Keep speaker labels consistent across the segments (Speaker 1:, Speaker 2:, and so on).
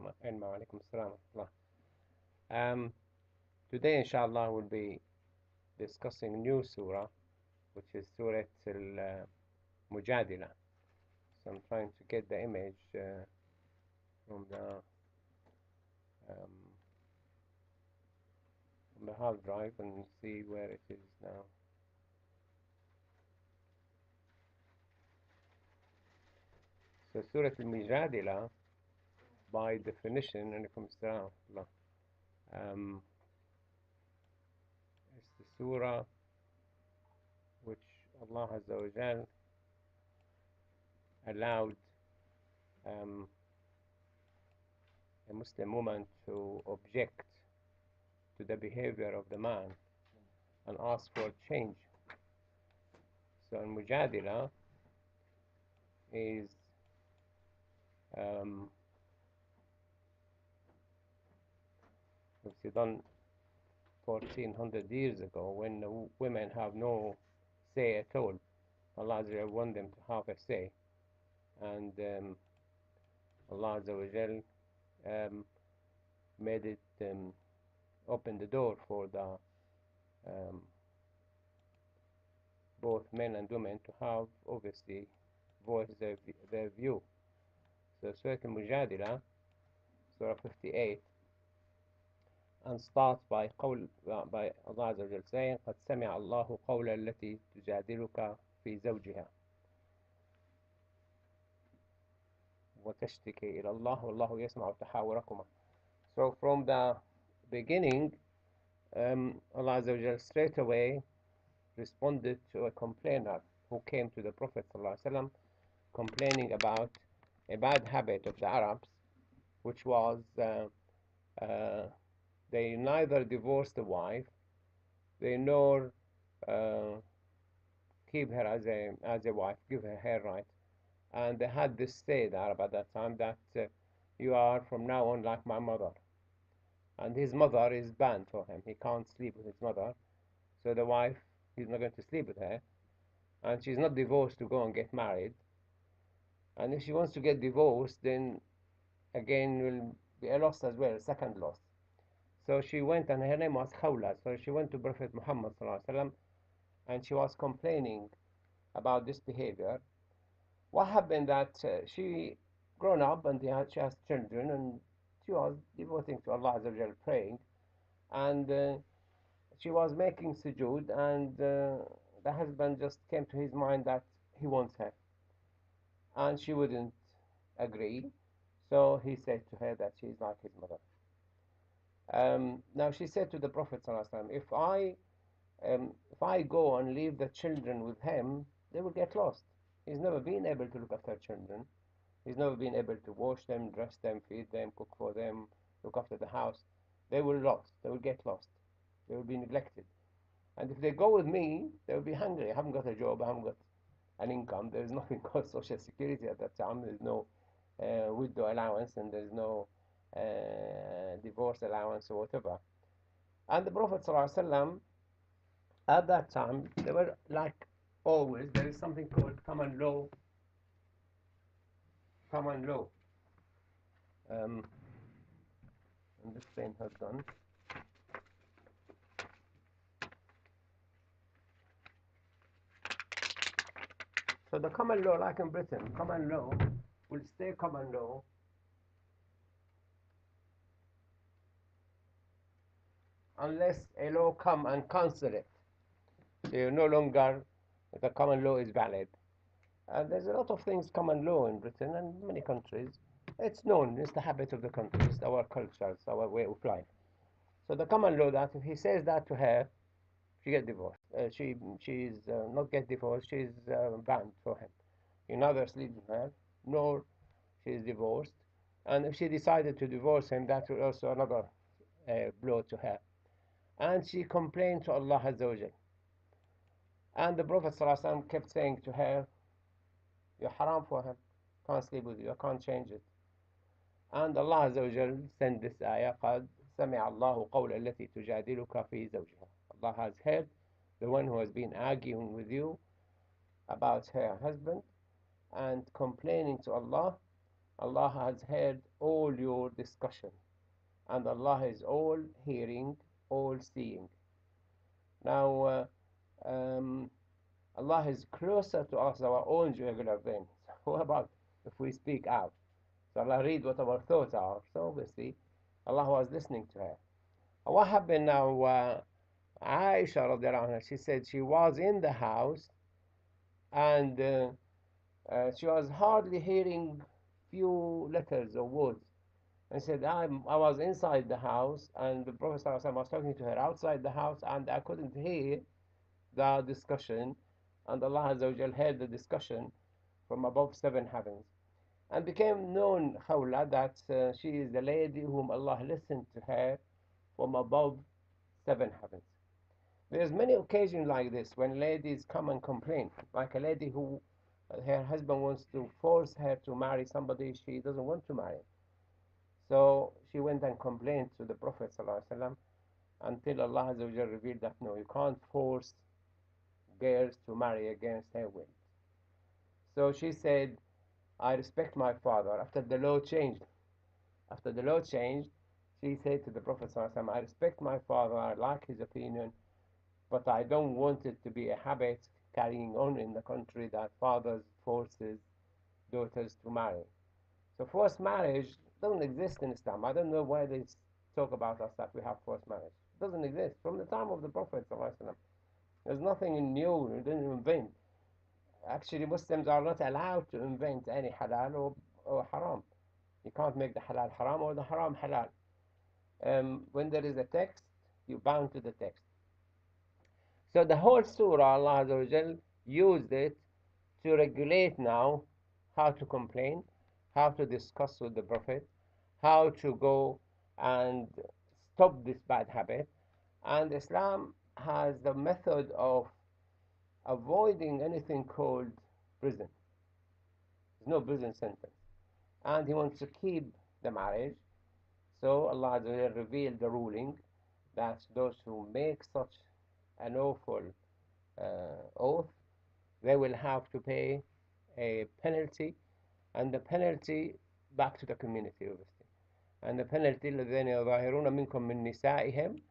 Speaker 1: علم وعليكم السلام ورحمة الله. Today, inshallah, we'll be discussing a new surah, which is Surah Al-Mujadilah. So I'm trying to get the image from um, the hard drive and see where it is now. So Surah Al-Mujadilah, by definition, and from it's the surah which Allah Azza wa Jal allowed a Muslim woman to object to the behavior of the man and ask for change. So Al-Mujadilah is it's done 1400 years ago, when the women have no say at all. Allah Azza wa Jal want them to have a say, and Allah Azza wa Jal made it open the door for the both men and women to have, obviously, voice their view. So Surah Al-Mujadilah, Surah 58, and starts by Allah Azza wa Jal saying, قَدْ سَمِعَ اللَّهُ قَوْلَ الَّتِي تُجَادِلُكَ فِي زَوْجِهَا وَتَشْتَكِي إِلَى اللَّهِ وَاللَّهُ يَسْمَعُ تَحَاوُرَكُمَا. So from the beginning, Allah Azza wa Jal straight away responded to a complainer who came to the Prophet ﷺ complaining about a bad habit of the Arabs, which was they neither divorced the wife, they nor keep her as a wife, give her her right. And they had this say, the Arab at that time, that you are from now on like my mother. And his mother is banned for him. He can't sleep with his mother. So the wife, he's not going to sleep with her. And she's not divorced to go and get married. And if she wants to get divorced, then again will be a loss as well, a second loss. So she went, and her name was Khawla. So she went to Prophet Muhammad ﷺ, and she was complaining about this behavior. What happened that she grown up and she has children, and she was devoting to Allah Azza wa Jal, praying, and she was making sujood, and the husband just came to his mind that he wants her, and she wouldn't agree. So he said to her that she is like his mother. Now she said to the Prophet ﷺ, if I go and leave the children with him, they will get lost. He's never been able to look after children. He's never been able to wash them, dress them, feed them, cook for them, look after the house. They will lost. They will get lost. They will be neglected. And if they go with me, they will be hungry. I haven't got a job. I haven't got an income. There is nothing called social security at that time. There is no widow allowance, and there is no divorce allowance or whatever. And the Prophet ﷺ, at that time, they were like always, there is something called common law. Common law. And this pen has gone. So the common law, like in Britain, common law will stay common law unless a law come and cancel it. So no longer the common law is valid. And there's a lot of things common law in Britain and many countries. It's known, it's the habit of the country, it's our culture, it's our way of life. So the common law that if he says that to her, she gets divorced. She's not get divorced, she's banned for him. He neither sleeps with her, nor she is divorced. And if she decided to divorce him, that will also another blow to her. And she complained to Allah Azza wa Jal. And the Prophet ﷺ kept saying to her, you're haram for him, can't sleep with you, I can't change it. And Allah Azza wa Jal sent this ayah, قَدْ سَمِعَ اللَّهُ قَوْلَ الَّتِي تُجَادِلُكَ فِي زَوْجِهَا. Allah has heard the one who has been arguing with you about her husband and complaining to Allah Allah has heard all your discussion, and Allah is all hearing, all seeing. Now, um, Allah is closer to us our own jugular vein. So what about if we speak out? So Allah read what our thoughts are. So obviously, Allah was listening to her. What happened now? Aisha radiallahu anha, she said she was in the house and she was hardly hearing few letters or words. And said, I was inside the house and the Prophet ﷺ was talking to her outside the house and I couldn't hear the discussion. And Allah Azza wa Jal heard the discussion from above seven heavens. And became known, Khawla, that she is the lady whom Allah listened to her from above seven heavens. There's many occasions like this when ladies come and complain, like a lady who her husband wants to force her to marry somebody she doesn't want to marry. So she went and complained to the Prophet ﷺ until Allah Azza wa Jal revealed that no, you can't force girls to marry against their will. So she said, I respect my father. After the law changed, she said to the Prophet ﷺ, I respect my father, I like his opinion, but I don't want it to be a habit carrying on in the country that fathers forces daughters to marry. So forced marriage doesn't exist in Islam. I don't know why they talk about us that we have forced marriage. It doesn't exist. From the time of the Prophet ﷺ, there's nothing new. We didn't invent. Actually, Muslims are not allowed to invent any halal or haram. You can't make the halal haram or the haram halal. When there is a text, you bound to the text. So the whole surah, Allah Azza wa Jal used it to regulate now how to complain, how to discuss with the Prophet, how to go and stop this bad habit. And Islam has the method of avoiding anything called prison. There's no prison sentence. And he wants to keep the marriage. So Allah revealed the ruling that those who make such an awful oath, they will have to pay a penalty, and the penalty back to the community, obviously. And the penalty الذين يظاهرون منكم من نسائهم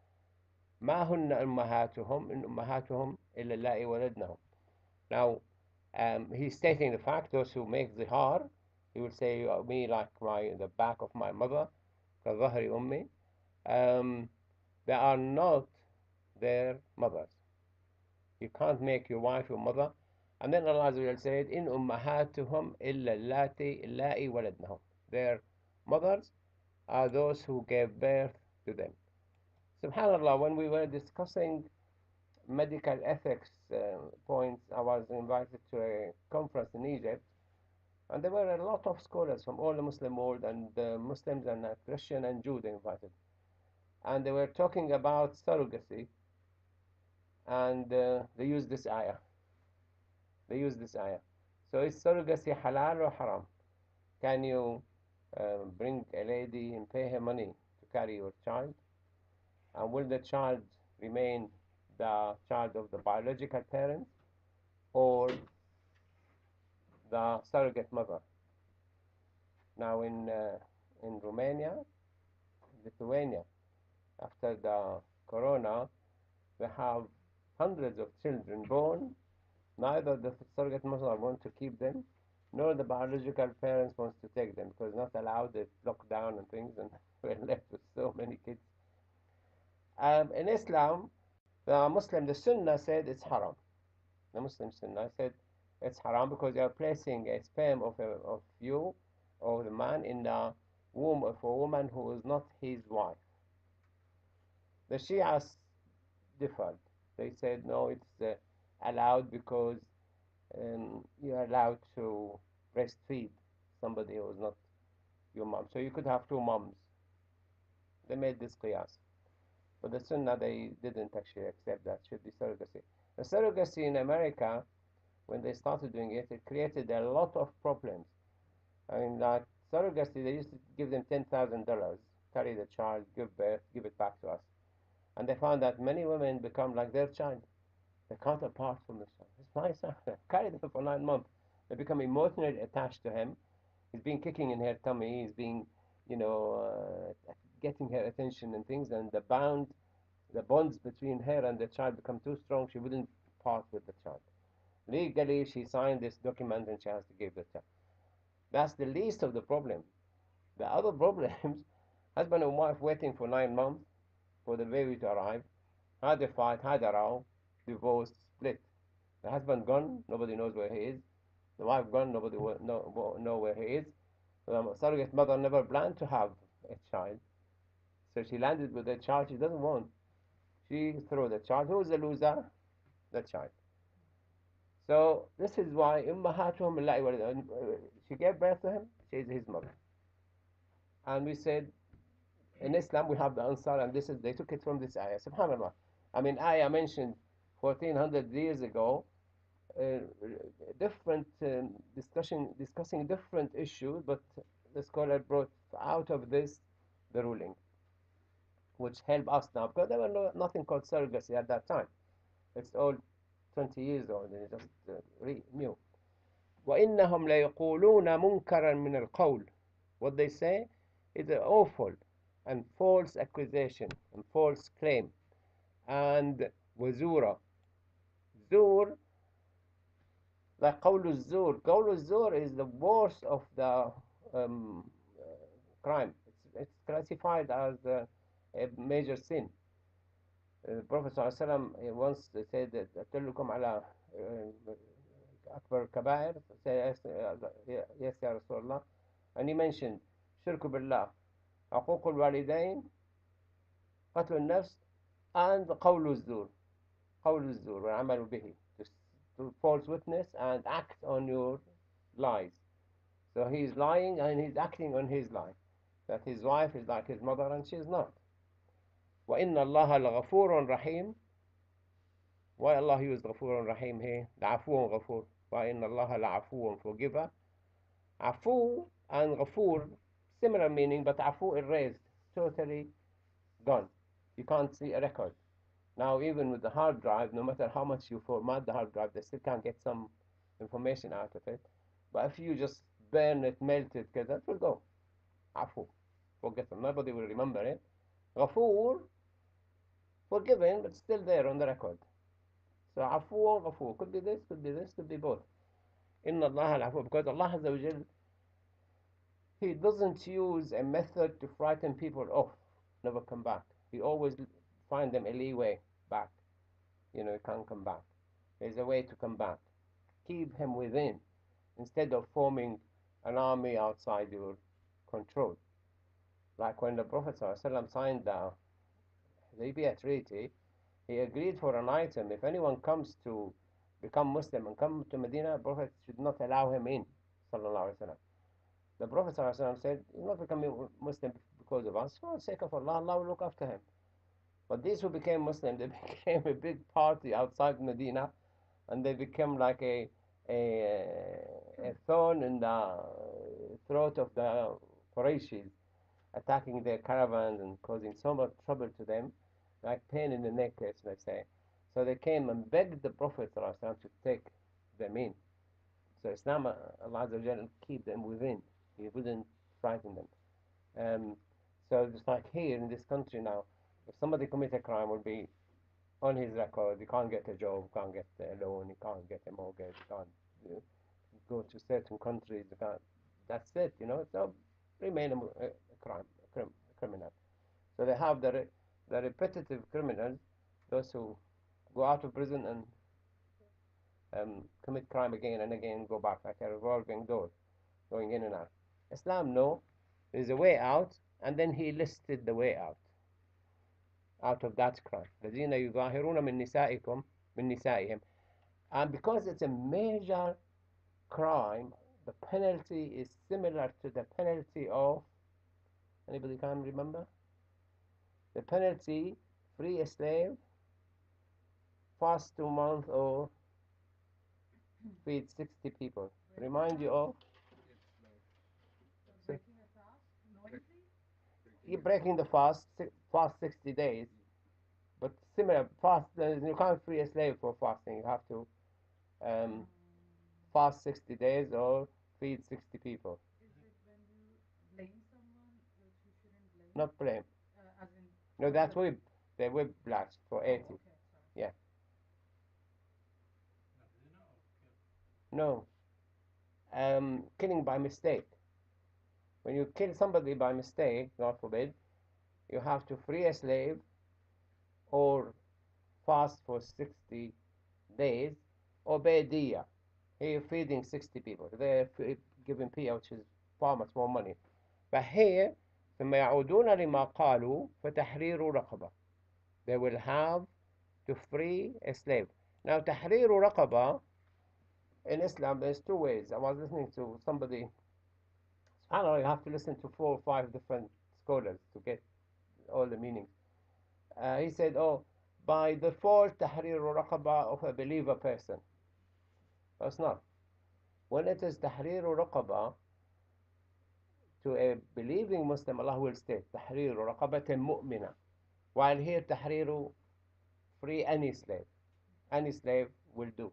Speaker 1: ما هن أمهاتهم إن أمهاتهم إلا اللائي ولدنهم. Now, he's stating the fact, those who make zihar, he will say, me like the back of my mother, كظهر أمي, they are not their mothers. You can't make your wife your mother. And then Allah said, إن أمهاتهم إلا اللائي ولدنهم. Their mothers are those who gave birth to them. SubhanAllah, when we were discussing medical ethics points, I was invited to a conference in Egypt, and there were a lot of scholars from all the Muslim world, and Muslims and Christian and Jew they invited. And they were talking about surrogacy, and they used this ayah. So is surrogacy halal or haram? Can you bring a lady and pay her money to carry your child? And will the child remain the child of the biological parents or the surrogate mother? Now in Romania, Lithuania, after the corona, we have hundreds of children born. Neither the surrogate mother wants to keep them, nor the biological parents wants to take them because not allowed, they locked down and things, and we're left with so many kids. In Islam, the Sunnah said it's haram. The Muslim Sunnah said it's haram because you are placing a sperm of you or the man in the womb of a woman who is not his wife. The Shias differed. They said no, it's allowed because you're allowed to breastfeed somebody who is not your mom. So you could have two moms. They made this qiyas. But the Sunnah, they didn't actually accept that. Should be surrogacy. The surrogacy in America, when they started doing it, it created a lot of problems. I mean, like surrogacy, they used to give them $10,000, carry the child, give birth, give it back to us. And they found that many women become like their child. They can't apart from the child. It's my son. Carry them for 9 months. They become emotionally attached to him. He's been kicking in her tummy. He's been, you know, getting her attention and things. And the bonds between her and the child become too strong. She wouldn't part with the child. Legally, she signed this document and she has to give the child. That's the least of the problem. The other problems, husband and wife waiting for 9 months for the baby to arrive, had a fight, had a row, divorced, split. The husband gone, nobody knows where he is. The wife gone, nobody know where he is. The surrogate mother never planned to have a child. So she landed with a child she doesn't want. She threw the child. Who's the loser? The child. So this is why she gave birth to him. She is his mother. And we said in Islam we have the Ansar, and this is they took it from this ayah. Subhanallah. I mean, ayah mentioned 1400 years ago, uh, different discussing different issues, but the scholar brought out of this the ruling, which help us now because there were nothing called surrogacy at that time. It's all 20 years old and it's just new. وَإِنَّهُمْ لَيَقُولُونَ مُنْكَرًا مِنَ الْقَوْلِ. What they say is an awful and false accusation and false claim. And وزورا, zur, like قول الزور. قول الزور is the worst of the crime. It's classified as a major sin. The Prophet ﷺ once said that أدلكم على أكبر الكبائر. Say yes يا رسول الله. And he mentioned شرك بالله, عقوق الوالدين, قتل النفس, and قول الزور. قول الزور والعمل به, to false witness and act on your lies. So he's lying and he's acting on his lie, that his wife is like his mother and she's not. وَإِنَّ اللَّهَ لَغَفُورٌ رَحِيمٌ. Why Allah used غَفُورٌ رَحِيم here? لَعَفُوٌ غَفُور. وَإِنَّ اللَّهَ لَعَفُوٌ, forgiver. Afu and غَفُور, similar meaning, but afu erased, totally gone. You can't see a record. Now, even with the hard drive, no matter how much you format the hard drive, they still can't get some information out of it. But if you just burn it, melt it, that will go. Afu, forgotten. Nobody will remember it. Ghafoor, forgiven, but still there on the record. So afu or ghafoor, could be this, could be this, could be both. Inna Allah al-afu, because Allah Azza wa Jal, He doesn't use a method to frighten people off, never come back. He always find them a leeway back. You can't come back. There's a way to come back. Keep him within instead of forming an army outside your control. Like when the Prophet ﷺ signed the Hudaybiyah Treaty, he agreed for an item. If anyone comes to become Muslim and come to Medina, the Prophet should not allow him in. The Prophet ﷺ said, he's not becoming Muslim because of us. For the sake of Allah, Allah will look after him. But these who became Muslim, they became a big party outside Medina, and they became like a thorn in the throat of the Qurayshis, attacking their caravans and causing so much trouble to them, like pain in the neck, let's say. So they came and begged the Prophet ﷺ to take them in. So Islam, Allah Azza wa Jalla, keep them within. He wouldn't frighten them. So just like here in this country now, if somebody commits a crime, will be on his record. He can't get a job, can't get a loan, he can't get a mortgage, he can't go to certain countries. That's it, So remain a criminal. So they have the repetitive criminals, those who go out of prison and commit crime again and again, go back like a revolving door, going in and out. Islam, no, there's a way out, and then he listed the way out of that crime. الذين يظاهرون من نسائكم من نسائهم. And because it's a major crime, the penalty is similar to the penalty of, anybody can remember? The penalty, free a slave, fast 2 months, or feed 60 people. Remind you of? You're breaking the fast 60 days. But similar, you can't free a slave for fasting. You have to fast 60 days or feed 60 people. not blame. No, that's whip. They whip blast for 80. Yeah. No. Killing by mistake. When you kill somebody by mistake, God forbid, you have to free a slave or fast for 60 days or pay diya. Here you're feeding 60 people. They're giving pay, which is far much more money. But here, ثم يعودون لما قالوا فتحرير رقبة. They will have to free a slave. Now, تحرير رقبة in Islam, there's two ways. I was listening to somebody, I don't know, you have to listen to 4 or 5 different scholars to get all the meanings. He said, oh, by default, تحرير رقبة of a believer person. That's not. When it is تحرير رقبة to a believing Muslim, Allah will state تحرير رقبة مؤمنة. While here تحرير free any slave. Any slave will do.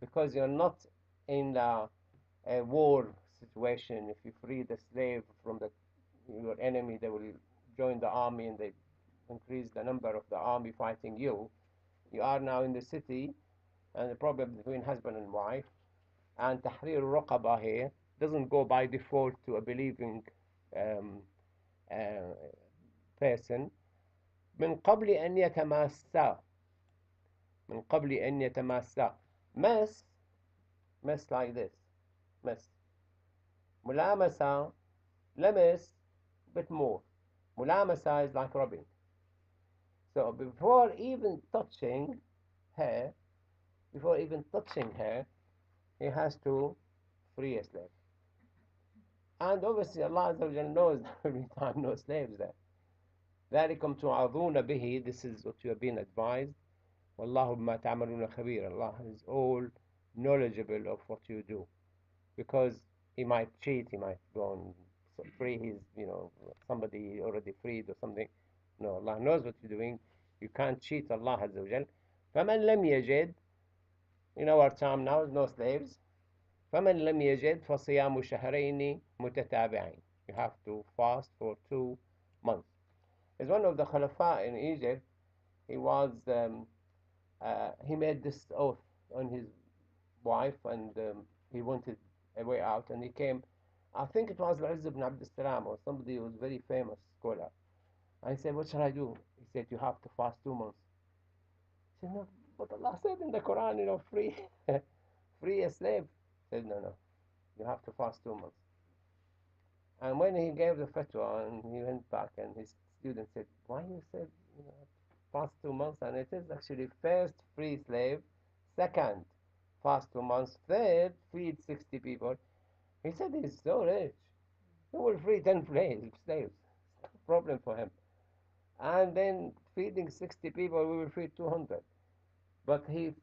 Speaker 1: Because you're not in a war situation. If you free the slave from your enemy, they will join the army and they increase the number of the army fighting you. You are now in the city, and the problem between husband and wife, and tahrir raqaba here doesn't go by default to a believing um, uh, person. من قبل أن يتماسا من قبل أن يتماسا mess like this mess ملامسة لمس bit more ملامسة is like rubbing. So before even touching her, he has to free a slave. And obviously Allah Azza wa Jalla knows every time no slaves there. ذلكم توعظون به, this is what you have been advised. والله بما تعملون خبير. Allah is all knowledgeable of what you do. Because he might cheat, he might go and free his, somebody already freed or something. No, Allah knows what you're doing. You can't cheat Allah Azza wa Jal. فَمَنْ لَمْ يَجِدْ, in our time now, no slaves. فَمَنْ لَمْ يَجِدْ فَصِيَامُ شَهْرَيْنِ مُتَتَابِعِينَ. You have to fast for 2 months. As one of the Khulafa in Egypt, he was, he made this oath on his wife, and he wanted a way out, and he came, I think it was Al-Izz ibn Abd al-Salam or somebody who was very famous scholar. I said, what shall I do? He said, you have to fast 2 months. I said, no, but Allah said in the Quran, free, free a slave. He said, no, you have to fast 2 months. And when he gave the fatwa and he went back and his student said, why you said, fast 2 months? And it is actually first free slave, second fast 2 months, third feed 60 people. He said he's so rich. He will free 10 slaves. No problem for him. And then feeding 60 people, we will feed 200. But he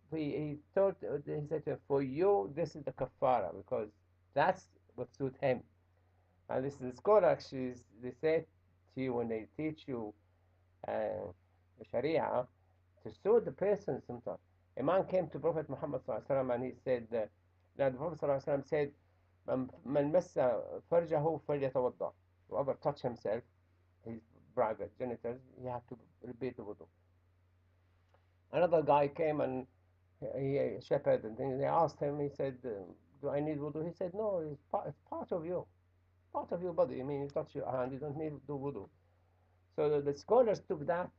Speaker 1: thought, he said, for you, this is the kafara, because that's what suits him. And this is the scholar actually, they say to you when they teach you the Sharia, to suit the person sometimes. A man came to Prophet Muhammad and he said, now the Prophet said, من مس فرجه فليتوضأ. Whoever touch himself, his private genitals, he has to repeat the wudu. Another guy came and he shepherd and things. They asked him. He said, "Do I need wudu?" He said, "No, it's part of you, part of your body. I mean, you touch your hand, you don't need to do wudu." So the scholars took that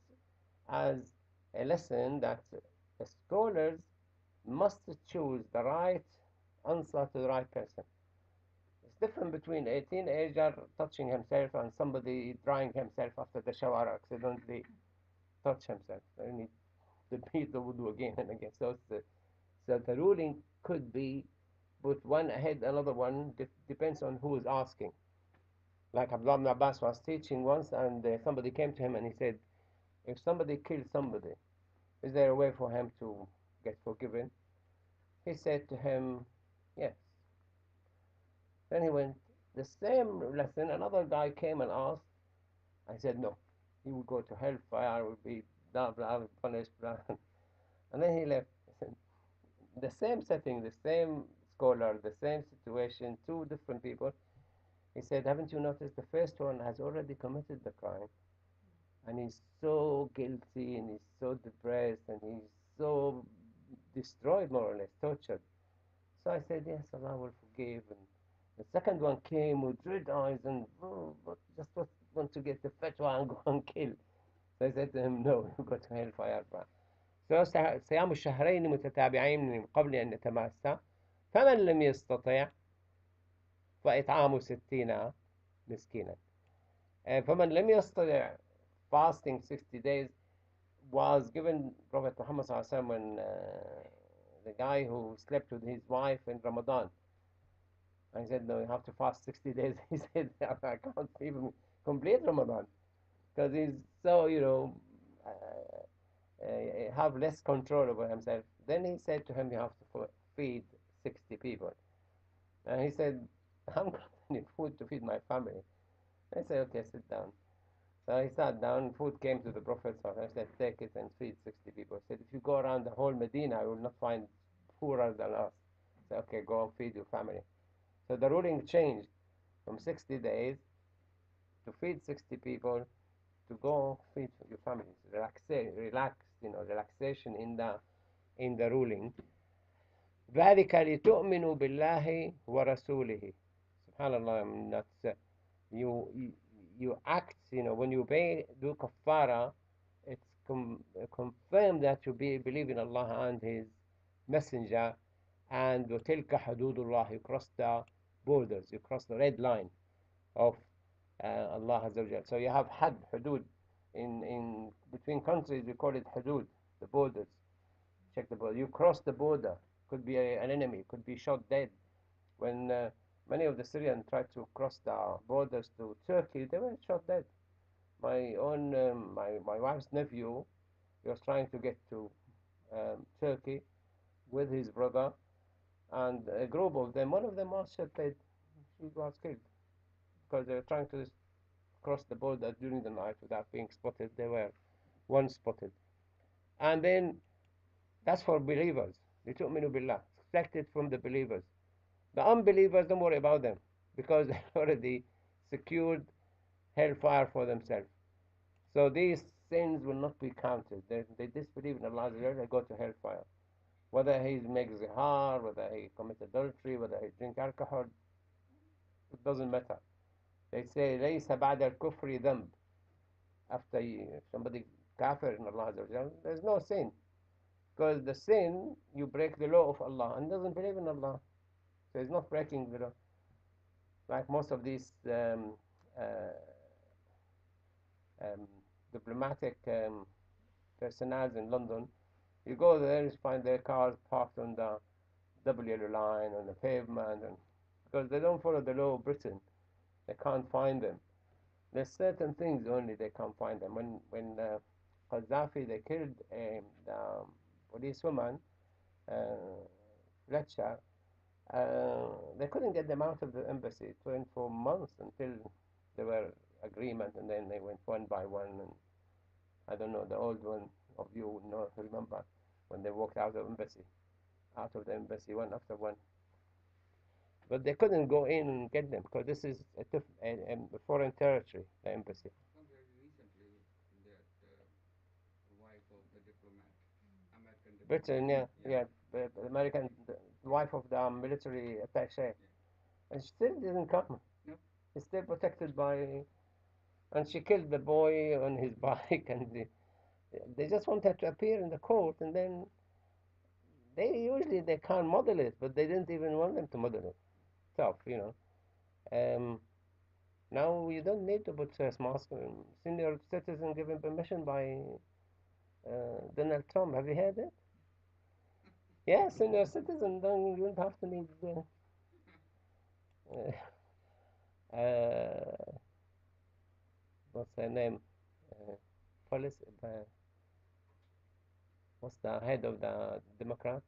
Speaker 1: as a lesson that the scholars must choose the right answer to the right person. It's different between a teenager touching himself and somebody drying himself after the shower accidentally touch himself. They need to repeat the wudu again and again. So the ruling could be put one ahead another one, depends on who is asking. Like Abdullah ibn Abbas was teaching once, and somebody came to him and he said, if somebody kills somebody, is there a way for him to get forgiven? He said to him, yes. Then he went, the same lesson, another guy came and asked. I said, no, he will go to hellfire, will be punished. And then he left. The same setting, the same scholar, the same situation, 2 different people. He said, haven't you noticed the first one has already committed the crime? And he's so guilty and he's so depressed and he's so destroyed, more or less, tortured. So I said, yes, Allah will forgive. And the second one came with red eyes and just want to get the fatwa and go and kill. So I said to him, no, you go to hellfire. صيام الشهرين متتابعين من قبل أن يتماسا فمن لم يستطع فإطعام 60 مسكينا. فمن لم يستطع, fasting 60 days was given Prophet Muhammad when the guy who slept with his wife in Ramadan. I said, no, you have to fast 60 days. He said, I can't even complete Ramadan because he's so, have less control over himself. Then he said to him, you have to feed 60 people. And he said, I'm going to need food to feed my family. I said, okay, sit down. So he sat down, food came to the Prophet. So I said, take it and feed 60 people. He said, if you go around the whole Medina, I will not find poorer than us. I said, okay, go and feed your family. So the ruling changed from 60 days to feed 60 people to go feed your family. Relaxation in the ruling. ذلك لتؤمنوا بالله ورسوله. Subhanallah, that's you act, when you do kafara, it's confirmed that you believe in Allah and His Messenger, and وتلك حدود الله, you cross the borders, you cross the red line of Allah Azza wa Jal. So you have had hudud in between countries, we call it hudud, the borders. Check the border. You cross the border, could be an enemy, could be shot dead. When many of the Syrians tried to cross the borders to Turkey, they were shot dead. My own my wife's nephew, he was trying to get to Turkey with his brother, and a group of them, one of them was shot dead. She was killed because they were trying to cross the border during the night without being spotted. They were once spotted. And then that's for believers. لِتُؤْمِنُوا بِاللَّهِ, expected from the believers. The unbelievers, don't worry about them because they already secured hellfire for themselves. So these sins will not be counted. They disbelieve in Allah, they go to hellfire. Whether he makes zihar, whether he commits adultery, whether he drinks alcohol, it doesn't matter. They say, لَيْسَ بَعْدَ الْكُفْرِ ذَنْبٍ. After somebody kafir in Allah, there's no sin. Because the sin, you break the law of Allah and doesn't believe in Allah. So he's not breaking the law. Like most of these diplomatic personnel in London, you go there, you find their cars parked on the W line, on the pavement, and because they don't follow the law of Britain, they can't find them. There's certain things only they can't find them. When Gaddafi, they killed the policewoman, Fletcher, they couldn't get them out of the embassy. It went for months until there were agreement, and then they went one by one. And I don't know, the old one of you remember when they walked out of the embassy one after one. But they couldn't go in and get them because this is a foreign territory, the embassy.
Speaker 2: Very recently, that wife of the diplomat, American diplomat.
Speaker 1: Britain, yeah, the American, the wife of the military attaché, and she still didn't come.
Speaker 2: No.
Speaker 1: He's still protected by, and she killed the boy on his bike, and they just want her to appear in the court, and then they can't model it, but they didn't even want them to model it. Tough. Now you don't need to put face mask. Senior citizen given permission by Donald Trump. Have you heard it? Yeah, senior citizen you don't have to need. What's her name? Policy. What's the head of the Democrat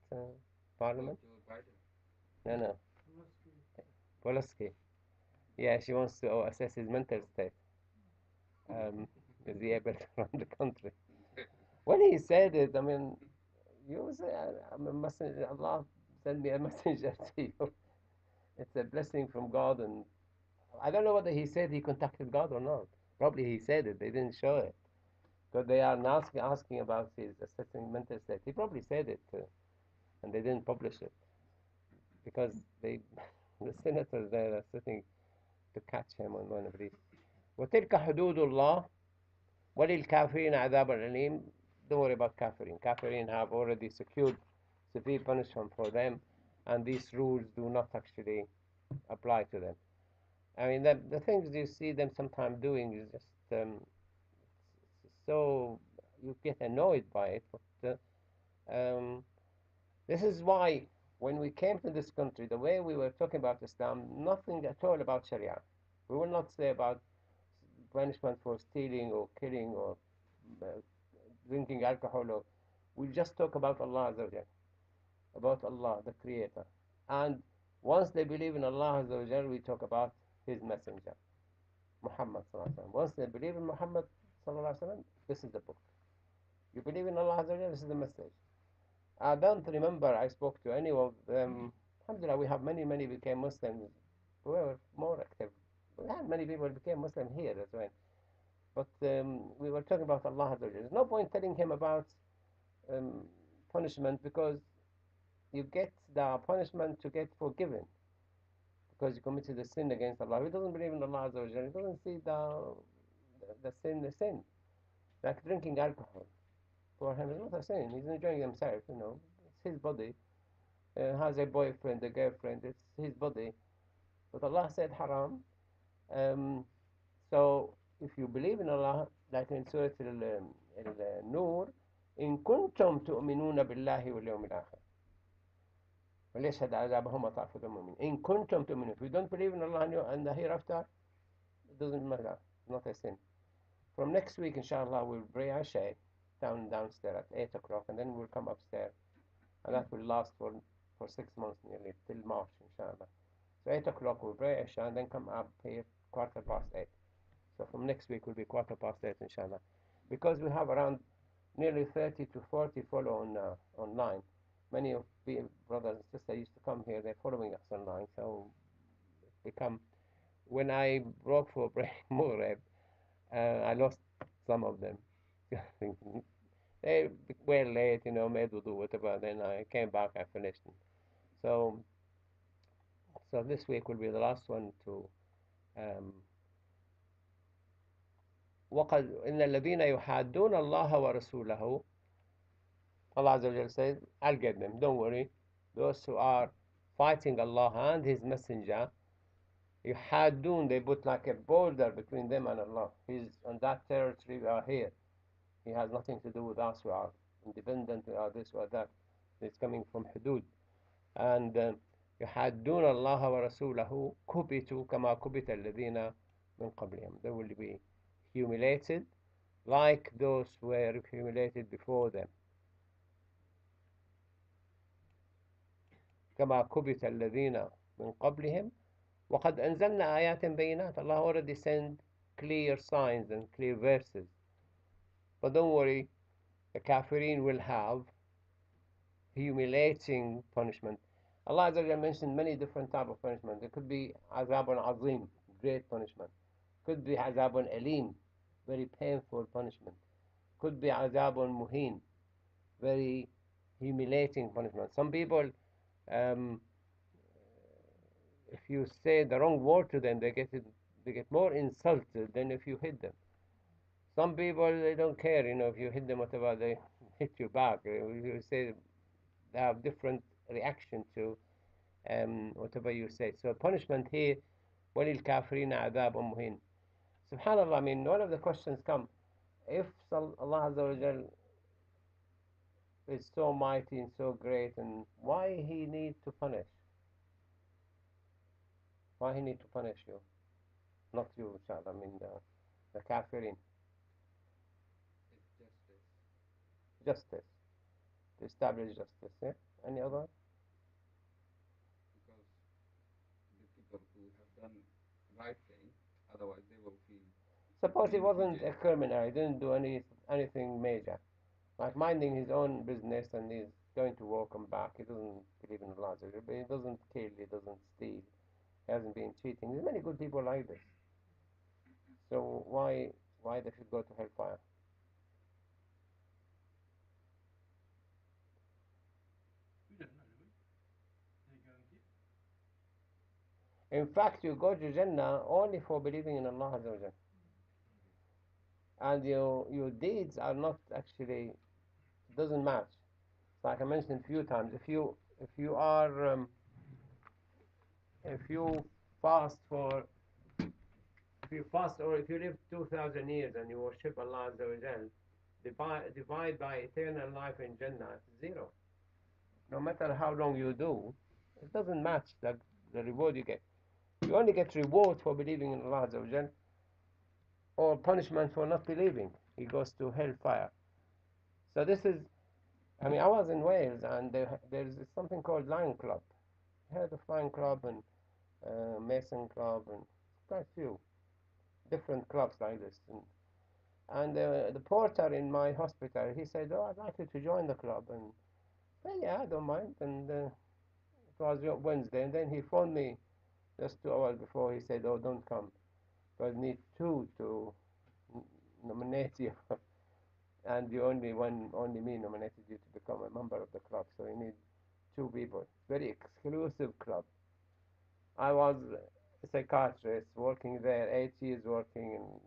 Speaker 1: Parliament?
Speaker 2: Joe Biden.
Speaker 1: No. Polsky. Yeah, she wants to assess his mental state. Is he able to run the country? When he said it, I mean, you say, I'm a messenger. Allah sent me a messenger to you. It's a blessing from God, and I don't know whether he said he contacted God or not. Probably he said it. They didn't show it because they are now asking about his assessing mental state. He probably said it, and they didn't publish it because they, the senators there are sitting to catch him on one of these. وتلك حدود الله وللكافرين عذاب أليم. Don't worry about kafirin. Kafirin have already secured severe punishment for them, and these rules do not actually apply to them. I mean, the things you see them sometimes doing is just so you get annoyed by it. But this is why when we came to this country, the way we were talking about Islam, nothing at all about Sharia. We will not say about punishment for stealing or killing or uh, drinking alcohol. Or, we just talk about Allah Azza wa Jal, about Allah, the Creator. And once they believe in Allah Azza wa Jal, we talk about His Messenger, Muhammad Sallallahu Alaihi Wasallam. Once they believe in Muhammad Sallallahu Alaihi Wasallam, this is the book. You believe in Allah Azza wa Jal, this is the message. I don't remember I spoke to any of them. Alhamdulillah, we have many became Muslims. We were more active. We had many people became Muslim here as well. But we were talking about Allah Azza wa Jal. There's no point telling him about um, punishment because you get the punishment to get forgiven because you committed a sin against Allah. He doesn't believe in Allah Azza wa Jal. He doesn't see the sin. Like drinking alcohol. For him, it's not a sin. He's enjoying himself, you know. It's his body. Has a boyfriend, a girlfriend. It's his body. But Allah said haram. Um, so if you believe in Allah, like in Surah Al-Nur, إن كنتم تؤمنون بالله واليوم الآخر وليشهد عذابهما طائفة المؤمنين. إن كنتم تؤمنون. If you don't believe in Allah and the hereafter, it doesn't matter. It's not a sin. From next week, inshallah, we'll pray Asha downstairs at 8 o'clock, and then we'll come upstairs. And that will last for 6 months nearly, till March, inshallah. So 8 o'clock we'll pray Asha, and then come up here 8:15. So from next week will be 8:15, inshallah. Because we have around nearly 30 to 40 follow on online. Many of the brothers and sisters used to come here, they're following us online. So they come. When I broke for praying Maghrib, I lost some of them. They were late, you know, made wudu, whatever. Then I came back, I finished. So, so this week will be the last one to. وقد إن الذين يحادون الله ورسوله. Allah Azza wa Jalla says, I'll get them. Don't worry. Those who are fighting Allah and His Messenger, يحادون, they put like a border between them and Allah. He's on that territory. We are here. He has nothing to do with us. We are independent. We are this or that. It's coming from hudud. And يحادون الله ورسوله كبتوا كما كبت الذين من قبلهم. They will be humiliated like those were humiliated before them. كما كبت الذين من قبلهم وقد أنزلنا آيات بينات. Allah already sent clear signs and clear verses. But don't worry, the kafirin will have humiliating punishment. Allah Azza wa mentioned many different types of punishment. There could be azabun azim, great punishment. Could be azabun alim, very painful punishment. Could be azabun muhin, very humiliating punishment. Some people, if you say the wrong word to them, they get more insulted than if you hit them. Some people, they don't care, you know, if you hit them, whatever, they hit you back. You say they have different reaction to whatever you say. So punishment here, وَلِلْكَافِرِينَ عَذَابٌ مُهِينٌ. SubhanAllah, I mean, one of the questions come, if Allah Azza wa Jal is so mighty and so great, and why He need to punish? Why He need to punish you? Not you, inshallah, I mean the kafirin.
Speaker 2: It's justice.
Speaker 1: Justice. To establish justice, yeah? Any other?
Speaker 2: Because the people who have done right thing, otherwise they will feel
Speaker 1: Suppose he wasn't a
Speaker 2: defeated.
Speaker 1: criminal, he didn't do anything major. Like minding his own business and he's going to work and back. He doesn't believe in Allah, but he doesn't kill, he doesn't steal. He hasn't been cheating. There's many good people like this. So why they should go to hellfire?
Speaker 3: We don't know, do we? Any guarantee?
Speaker 1: In fact, you go to Jannah only for believing in Allah Azza wa Jal. And your deeds are not actually, doesn't match. Like I mentioned a few times, if you are if you fast for if you fast or if you live 2,000 years and you worship Allah Azza wa Jal, divide by eternal life in Jannah, it's zero. No matter how long you do, it doesn't match the reward you get. You only get reward for believing in Allah Azza wa Jal, or punishment for not believing. He goes to hellfire. So this is, I mean, I was in Wales and there's something called Lion Club. I heard of Lion Club and Mason Club and quite a few different clubs like this. And the porter in my hospital, he said, "Oh, I'd like you to join the club." And I said, "Yeah, I don't mind." And it was Wednesday, and then he phoned me just 2 hours before. He said, "Oh, don't come, but I need two to nominate you." And you only me nominated you to become a member of the club, so you need two people. Very exclusive club. I was a psychiatrist working there, 8 years working and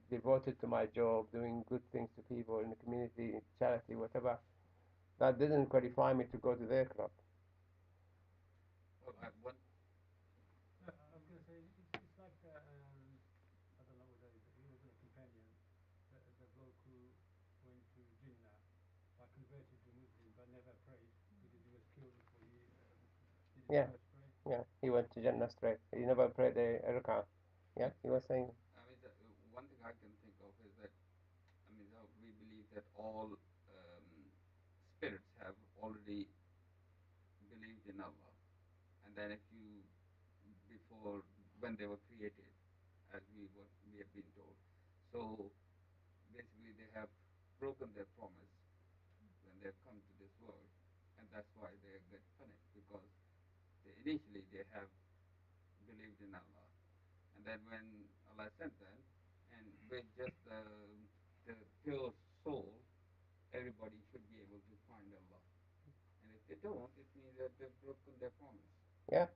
Speaker 1: devoted to my job, doing good things to people in the community, charity, whatever. That didn't qualify me to go to their club.
Speaker 2: Well, I, one,
Speaker 3: I was going to say it's like I don't know whether he was a companion, the bloke who went to Jinnah, converted to Muslim but never prayed because he was killed before he did his
Speaker 1: Yeah,
Speaker 3: first prayer.
Speaker 1: yeah. He went to Jannah straight. He never prayed a rak'ah. Yeah, he was saying.
Speaker 2: I mean, one thing I can think of is that, I mean, we believe that all spirits have already believed in Allah. And then if you, before, when they were created, as we have been told. So basically they have broken their promise when they have come to this world, and that's why they get punished, because initially they have believed in Allah, and then when Allah sent them, and with just the pure soul, everybody should be able to find Allah. And if they don't, it means that they've broken their promise.
Speaker 1: Yeah,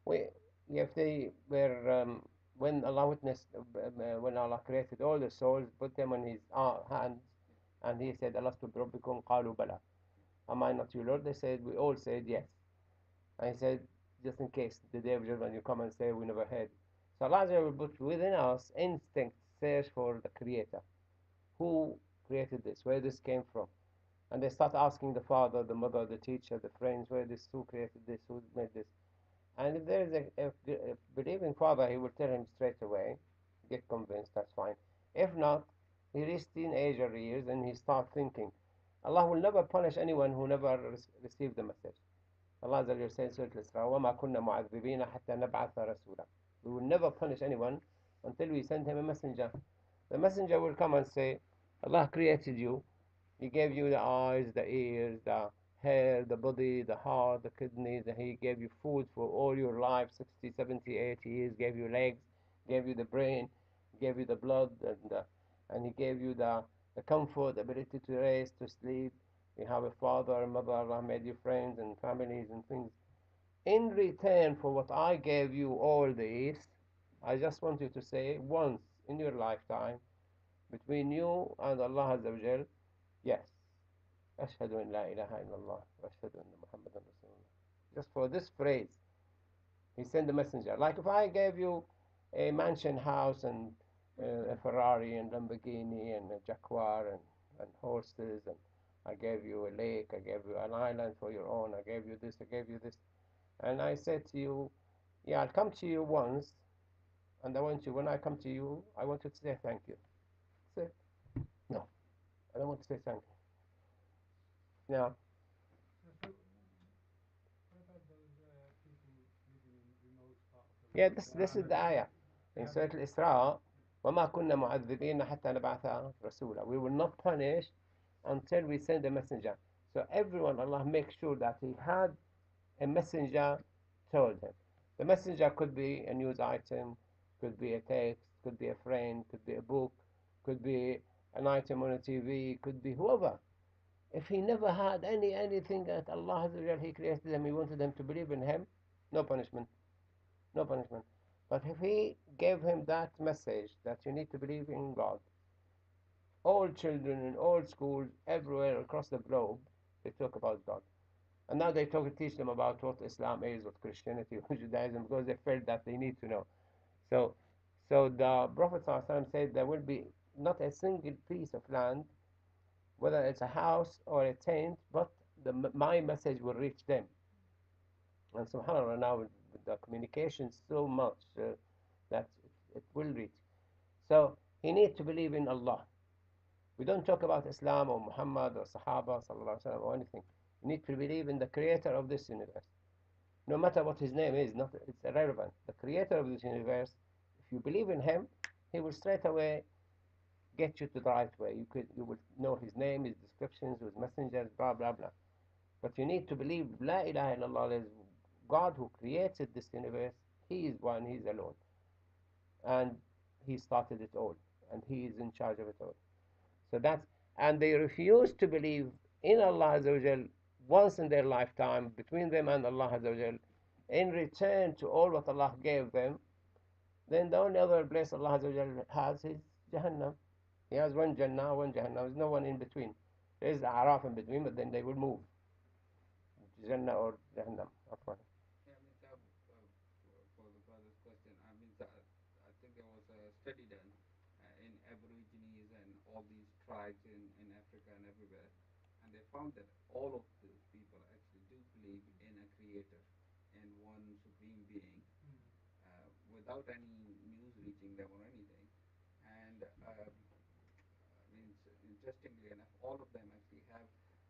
Speaker 1: we if they were when Allah witnessed when Allah created all the souls, put them on His hands, and He said, "Alastu bi rabbikum qalu bala." Am I not your Lord? They said, we all said yes. And He said, just in case the day of judgment you come and say we never heard. So Allah will put within us instinct search for the Creator. Who created this? Where this came from? And they start asking the father, the mother, the teacher, the friends, who created this, who made this. And if there is a believing father, he will tell him straight away, get convinced, that's fine. If not, he reaches teenager years and he starts thinking. Allah will never punish anyone who never received the message. Allah Azza wa Jalla says in Suratul Isra, وَمَا كُنَّا مُعَذِّبِينَ حَتَّى نَبْعَثَ رَسُولًا. We will never punish anyone until we send him a messenger. The messenger will come and say, Allah created you. He gave you the eyes, the ears, the hair, the body, the heart, the kidneys. He gave you food for all your life, 60, 70, 80 years. Gave you legs, gave you the brain, gave you the blood, and He gave you the comfort, the ability to rest, to sleep. You have a father, a mother. Allah made you friends and families and things. In return for what I gave you all this, I just want you to say once in your lifetime, between you and Allah Azza wa Jal, yes, أشهد أن لا إله إلا الله وأشهد أن محمدا رسول الله. Just for this phrase, He sent the messenger. Like if I gave you a mansion house and a Ferrari and Lamborghini and a Jaguar and horses, and I gave you a lake, I gave you an island for your own, I gave you this, I gave you this, and I said to you, yeah, I'll come to you once, and I want you, when I come to you, I want you to say thank you. Say, no, I don't want to say thank you. Now,
Speaker 3: So what about those people living in remote part of the
Speaker 1: yeah,
Speaker 3: world?
Speaker 1: this is the ayah.
Speaker 3: They
Speaker 1: In
Speaker 3: have
Speaker 1: Surah
Speaker 3: to,
Speaker 1: Al-Isra, وَمَا كُنَّا مُعَذِّبِينَ حَتَّى نَبْعَثَ رَسُولًا. We will not punish until we send a messenger. So everyone, Allah makes sure that he had a messenger told him. The messenger could be a news item, could be a text, could be a friend, could be a book, could be an item on a TV, could be whoever. If he never had anything that Allah He created them, he wanted them to believe in him, no punishment, no punishment. But if he gave him that message that you need to believe in God, all children in all schools everywhere across the globe, they talk about God. And now they teach them about what Islam is, what Christianity, what Judaism, because they felt that they need to know. So, so the Prophet ﷺ said there will be not a single piece of land, whether it's a house or a tent, but my message will reach them. And subhanAllah, now with the communication so much that it will reach. So he needs to believe in Allah. We don't talk about Islam or Muhammad or Sahaba sallallahu alaihi wasallam or anything. You need to believe in the creator of this universe. No matter what his name is, it's irrelevant. The creator of this universe, if you believe in him, he will straight away get you to the right way. You will know his name, his descriptions, his messengers, blah blah blah. But you need to believe La ilaha illallah is God who created this universe. He is one, he is alone. And he started it all. And he is in charge of it all. So that's, and they refuse to believe in Allah Azza wa Jal once in their lifetime, between them and Allah Azza wa Jal, in return to all what Allah gave them. Then the only other place Allah Azza wa Jal has is Jahannam. He has one Jannah, one Jahannam. There's no one in between. There is Araf in between, but then they will move. Jannah or Jahannam.
Speaker 2: Yeah, I mean, for the brother's question, I mean, I think there was a study done in Aborigines and all these tribes in Africa and everywhere, and they found that all of those people actually do believe in a creator and one supreme being, without any news reaching them or anything. And I mean, interestingly enough, all of them actually have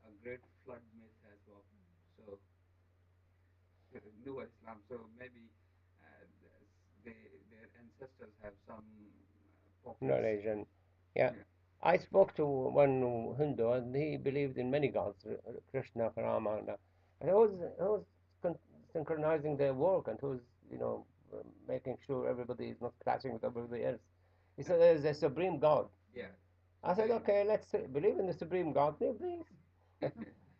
Speaker 2: a great flood myth as well. So New Islam. So maybe their ancestors have some prophets.
Speaker 1: Knowledge and yeah.
Speaker 2: Yeah.
Speaker 1: I spoke to one Hindu and he believed in many gods, Krishna, Rama, and he was synchronizing their work and he was, making sure everybody is not clashing with everybody else. He said there's a supreme God.
Speaker 2: Yeah.
Speaker 1: I said, okay, let's believe in the supreme God, please. if,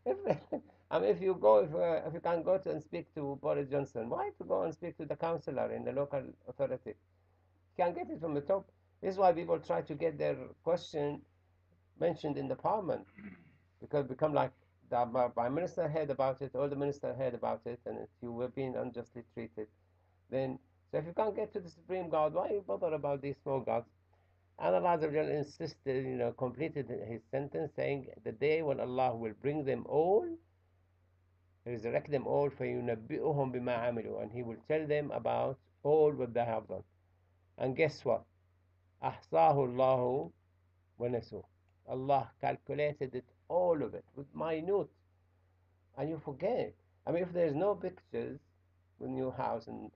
Speaker 1: if you go, if you can go to and speak to Boris Johnson, why to go and speak to the councillor in the local authority? You can get it from the top. This is why people try to get their question mentioned in the parliament, because it become like the prime minister heard about it, all the minister heard about it, and if you were being unjustly treated, then so if you can't get to the supreme God, why you bother about these small gods? And Allah insisted, completed his sentence saying, the day when Allah will bring them all, resurrect them all, فَيُنَبِّئُهُم بِمَا عَمِلُوا, and he will tell them about all what they have done. And guess what? أحصاه الله ونسوه. Allah calculated it, all of it, with minute, and you forget. I mean, if there's no pictures in your house, and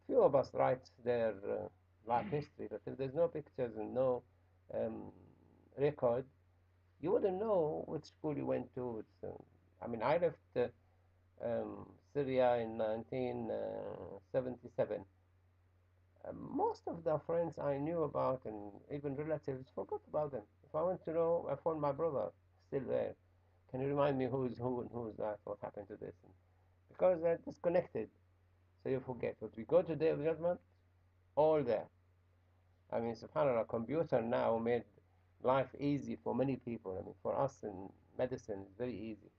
Speaker 1: few of us write their life history, but if there's no pictures and no um, record, you wouldn't know which school you went to. I mean, I left Syria in 1977. Most of the friends I knew about and even relatives forgot about them. If I want to know, I phone my brother, still there. Can you remind me who's who and who's that? What happened to this? And because they're disconnected, so you forget. But we go to Day of Judgment, all there. I mean, subhanAllah, computer now made life easy for many people. I mean, for us in medicine, it's very easy.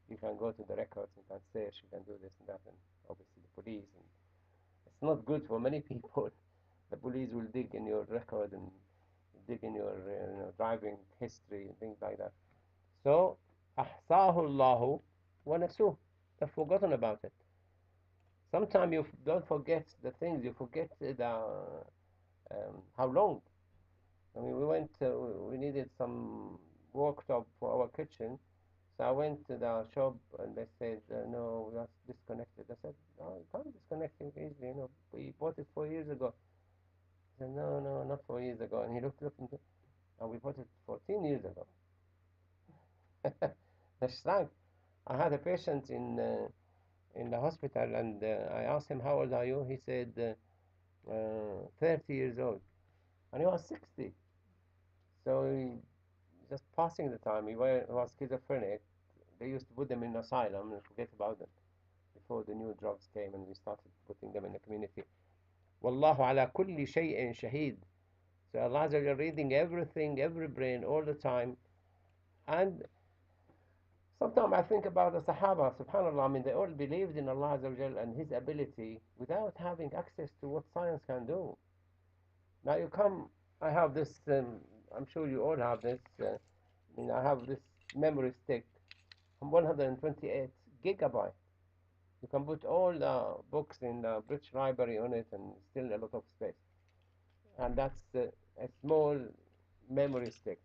Speaker 1: You can go to the records, you can search, you can do this and that, and obviously the police. And it's not good for many people. The police will dig in your record and dig in your driving history and things like that. So, أحصاه الله ونسوه. They've forgotten about it. Sometimes you don't forget the things, you forget how long. I mean, we needed some worktop for our kitchen. So I went to the shop and they said, no, that's disconnected. I said, no, you can't disconnect it easily. We bought it 4 years ago. He said, no, no, not 4 years ago. And he looked into, and we bought it 14 years ago. The shrunk. I had a patient in in the hospital, and I asked him, "How old are you?" He said, 30 years old, and he was 60. So he just passing the time. Was schizophrenic. They used to put them in asylum and forget about them before the new drugs came, and we started putting them in the community. Wallahu ala kulli shay'in shaheed. So Allah Azza wa Jal reading everything, every brain, all the time. And sometimes I think about the Sahaba, subhanAllah, I mean, they all believed in Allah Azza wa Jal and His ability without having access to what science can do. Now you come, I have this, I'm sure you all have this, I mean, I have this memory stick from 128 gigabyte. You can put all the books in the British Library on it and still a lot of space. And that's a small memory stick.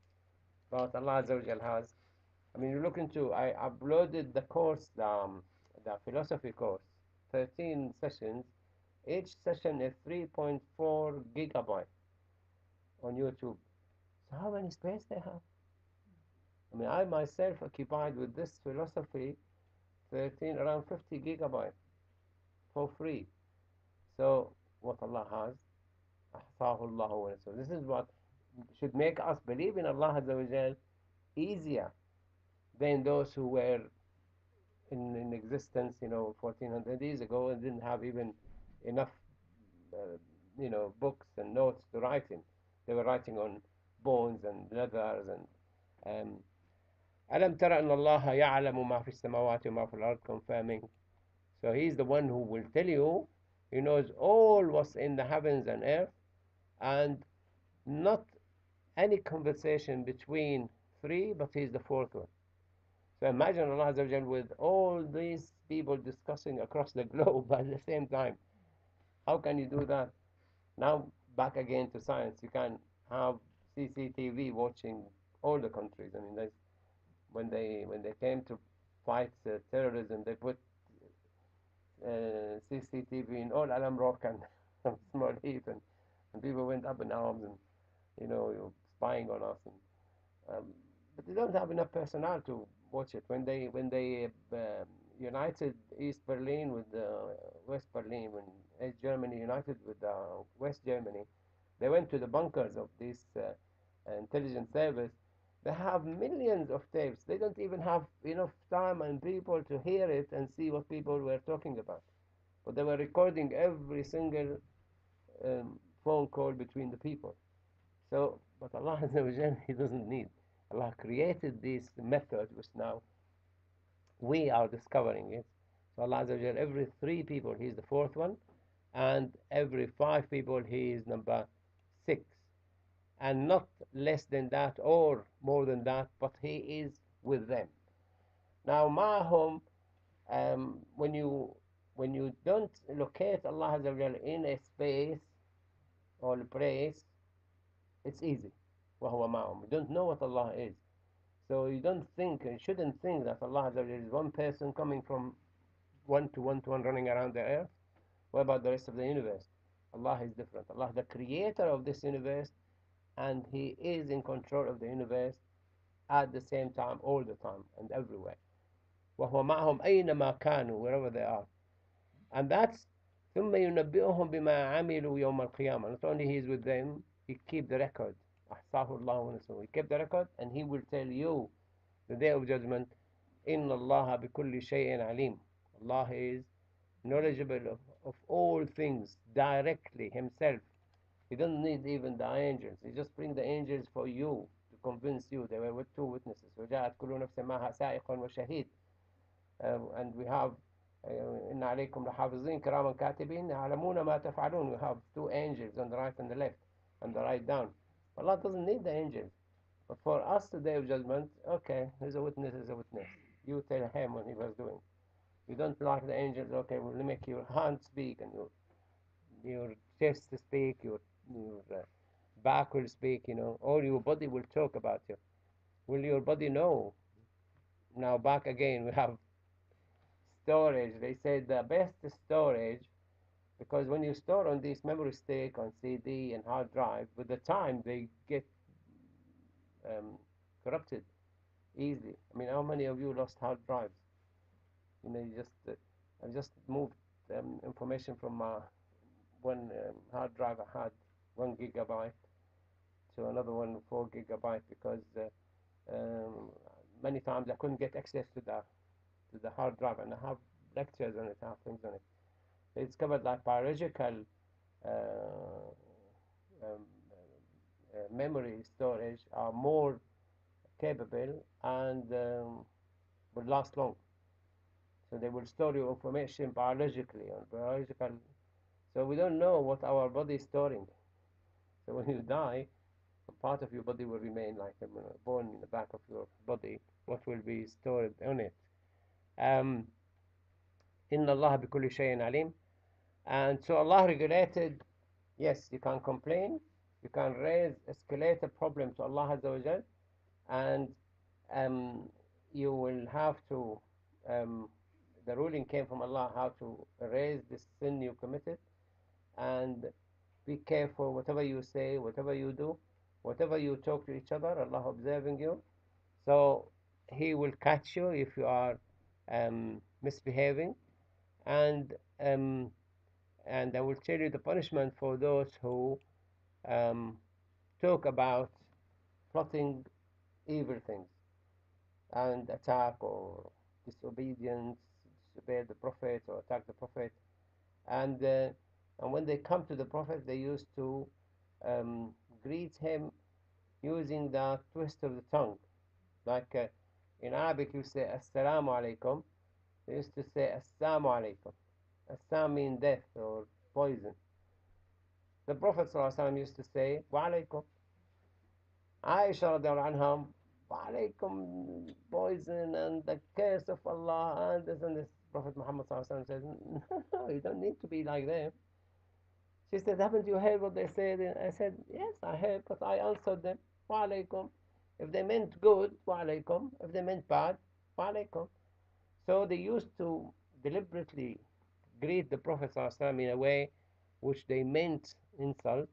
Speaker 1: But Allah Azza wa Jal has. I mean, you look into, I uploaded the course, the philosophy course, 13 sessions. Each session is 3.4 gigabyte on YouTube. So how many space they have? I mean, I myself occupied with this philosophy 13, around 50 gigabyte for free. So what Allah has, أحصاه الله ونسوه. This is what should make us believe in Allah Azza wa Jal easier than those who were in existence, 1400 years ago and didn't have even enough, books and notes to write in. They were writing on bones and leathers and ألم ترى أن الله يعلم ما في السماوات وما في الأرض, confirming. So he's the one who will tell you, he knows all what's in the heavens and earth, and not any conversation between three, but he's the fourth one. So imagine Allah Azza wa Jal with all these people discussing across the globe at the same time. How can you do that? Now back again to science. You can have CCTV watching all the countries. I mean, when they came to fight terrorism, they put CCTV in all Alam Rock and Small Heath, and people went up in arms and you're spying on us. But they don't have enough personnel to watch it. When they united East Berlin with West Berlin, when East Germany united with West Germany, they went to the bunkers of this intelligence service. They have millions of tapes. They don't even have enough time and people to hear it and see what people were talking about. But they were recording every single phone call between the people. So, but Allah Azza wa Jal, He doesn't need. Allah created this method, which now we are discovering it. So Allah Azza wa Jal, every three people, He's the fourth one, and every five people, He is number six, and not less than that or more than that, but He is with them. Now, ma'hum, when you don't locate Allah Azza wa Jal in a space or a place, it's easy. وَهُوَ مَعَهُمْ. You don't know what Allah is. So you don't think, you shouldn't think that Allah Azza wa Jal is one person coming from one to one to one running around the earth. What about the rest of the universe? Allah is different. Allah is the creator of this universe, and He is in control of the universe at the same time, all the time, and everywhere. وَهُوَ مَعَهُمْ أَيْنَمَا كَانُوا, wherever they are. And that's ثُمَّ يُنَبِّئُهُم بِمَا عَمِلُوا يَوْمَ الْقِيَامَةِ. Not only He is with them, He keep the record. أحصاه الله ونسوه. He kept the record, and He will tell you the day of judgment. إِنَّ اللَّهَ بِكُلِّ شَيْءٍ عَلِيمٌ. Allah is knowledgeable of all things directly Himself. He doesn't need even the angels. He just bring the angels for you to convince you. They were with two witnesses. وَجَاءَتْ كُلُّ نَفْسٍ مَعَهَا سَائِقٌ وَشَهِيدٌ. And we have إِنَّ عَلَيْكُمْ لَحَافِظِينَ كِرَامًا كَاتِبِينَ يَعْلَمُونَ مَا تَفْعَلُونَ. We have two angels on the right and the left, and the right down. Allah doesn't need the angels. But for us, the day of judgment, okay, there's a witness, is a witness. You tell him what he was doing. You don't like the angels, okay, we'll make your hand speak and your chest speak, your back will speak, all your body will talk about you. Will your body know? Now back again, we have storage. They say the best storage, because when you store on this memory stick, on CD and hard drive, with the time they get corrupted easily. I mean, how many of you lost hard drives? You just I just moved information from one hard drive I had, 1 gigabyte, to another one, 4 gigabyte, because um, many times I couldn't get access to the hard drive, and I have lectures on it, I have things on it. It's covered like biological uh, um, memory storage are more capable and will last long. So they will store your information biologically on biological. So we don't know what our body is storing. So when you die, a part of your body will remain like a bone in the back of your body. What will be stored on it? Um, Inna Allah bi kulli shayin alim. And so Allah regulated. Yes, you can complain, you can raise, escalate a problem to Allah Azza wa Jal, and um, you will have to, the ruling came from Allah how to erase the sin you committed, and be careful whatever you say, whatever you do, whatever you talk to each other, Allah observing you. So He will catch you if you are misbehaving, and um, and I will tell you the punishment for those who um, talk about plotting evil things and attack or disobedience, disobey the Prophet or attack the Prophet. And when they come to the Prophet, they used to greet him using the twist of the tongue. Like in Arabic, you say Assalamu alaikum. They used to say Assalamu alaikum. Assam means death or poison. The Prophet ﷺ used to say Wa alaikum. Aisha radiallahu anha, Wa alaikum, poison and the curse of Allah and this and this. Prophet Muhammad ﷺ says, no, you don't need to be like them. She said, haven't you heard what they said? And I said, yes, I heard, but I answered them, Wa alaikum. If they meant good, Wa alaikum. If they meant bad, Wa alaikum. So they used to deliberately greet the Prophet ﷺ in a way which they meant insult,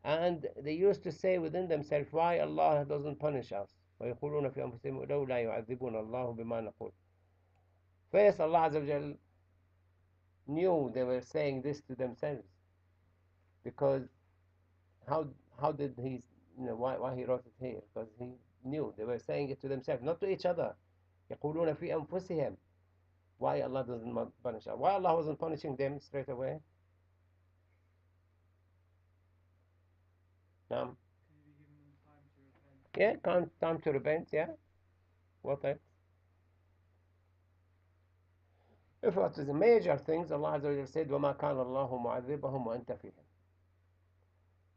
Speaker 1: and they used to say within themselves, why Allah doesn't punish us. ويقولون في أنفسهم لولا يعذبنا الله بما نقول. First, Allah Azza wa Jal knew they were saying this to themselves, because how how did he, why he wrote it here? Because he knew they were saying it to themselves, not to each other. يقولون في أنفسهم. Why Allah doesn't punish us? Why Allah wasn't punishing them straight away? Um, yeah, time to repent. Yeah, what else? If it is major things, Allah Azza wa Jalla said, وَمَا كَانَ اللَّهُ مُعَذِّبَهُمْ وَأَنْتَ فِيهِمْ.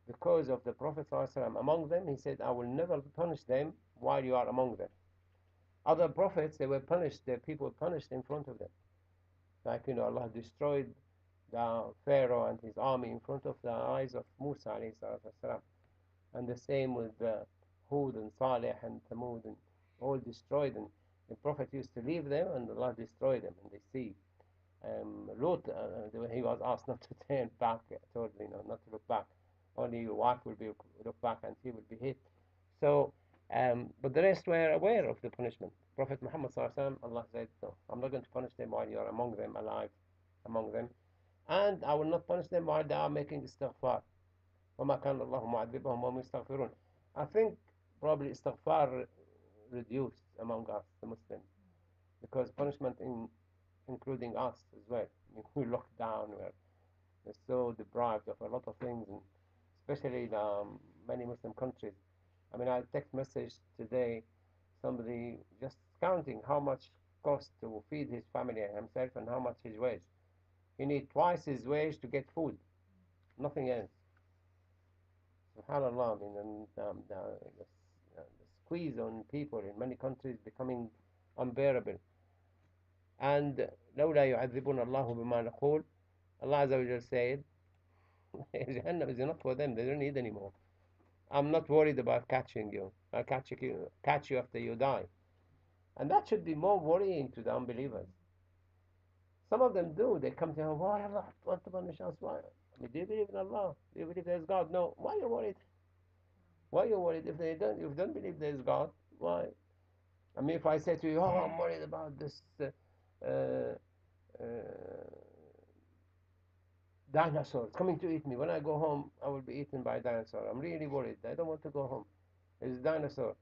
Speaker 1: Because of the Prophet ﷺ among them, he said, I will never punish them while you are among them. Other prophets, they were punished, their people punished in front of them. Like, Allah destroyed the Pharaoh and his army in front of the eyes of Musa ﷺ. And the same with Hud and Saleh and Thamud, and all destroyed. And the Prophet used to leave them, and Allah destroyed them, and they see. Lot, he was asked not to turn back, totally, not to look back. Only your wife will be look back, and he will be hit. So, but the rest were aware of the punishment. Prophet Muhammad ﷺ, Allah said, no, I'm not going to punish them while you are among them, alive among them, and I will not punish them while they are making istighfar. وَمَا كَانَ اللَّهُ مُعَذِّبَهُمْ وَهُمْ يَسْتَغْفِرُونَ. I think probably istighfar reduced among us, the Muslims, because punishment including us as well. I mean, we're locked down, we're so deprived of a lot of things, and especially in many Muslim countries. I mean, I text message today, somebody just counting how much cost to feed his family and himself, and how much his wage. He needs twice his wage to get food, nothing else. SubhanAllah, I mean, and the squeeze on people in many countries becoming unbearable. And لولا يعذبون الله بما نقول, Allah Azza wa Jal said, Jahannam is enough for them, they don't need any more. I'm not worried about catching you. I'll catch you after you die. And that should be more worrying to the unbelievers. Some of them do. They come to him, why Allah want to punish us? Why? I mean, do you believe in Allah? Do you believe there's God? No. Why are you worried? Why are you worried if if you don't believe there's God? Why? I mean, if I say to you, oh, I'm worried about this dinosaurs coming to eat me. When I go home, I will be eaten by a dinosaur. I'm really worried. I don't want to go home. There's a dinosaur.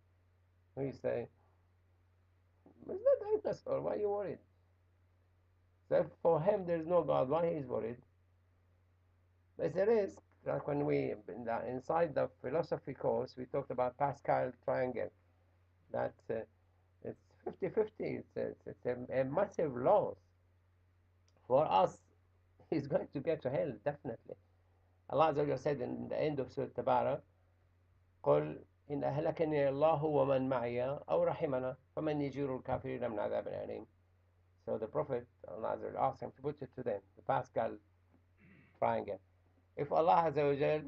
Speaker 1: We say, it's not dinosaur. Why are you worried? So if for him there's no God, why he's worried? There's a risk. Like when inside the philosophy course, we talked about Pascal triangle. That it's 50-50. It's a massive loss. For us, he's going to get to hell, definitely. Allah Azza wa said in the end of Surah Tabara, قل إن أهلكني الله ومن معي أو رحمنا فمن يجير الكافرين من عذاب أليم. So the Prophet, Allah Azza wa asked him to put it to them, the Pascal triangle. If Allah Azza wa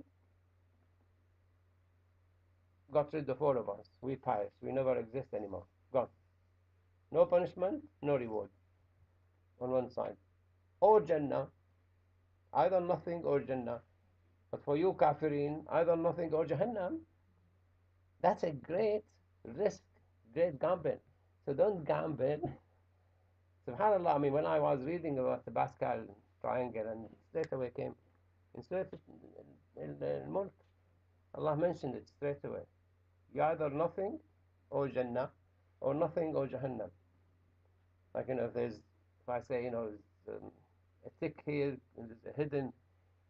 Speaker 1: got rid of all of us, we perish, we never exist anymore, gone. No punishment, no reward on one side. Or Jannah, either nothing or Jannah. But for you kafirin, either nothing or Jahannam. That's a great risk, great gamble. So don't gamble. SubhanAllah, I mean, when I was reading about the Pascal triangle, and straight away came in Surah Al-Mulk, Allah mentioned it straight away. You either nothing or Jannah, or nothing or Jahannam. Like, if I say, there's a tick here, and there's a hidden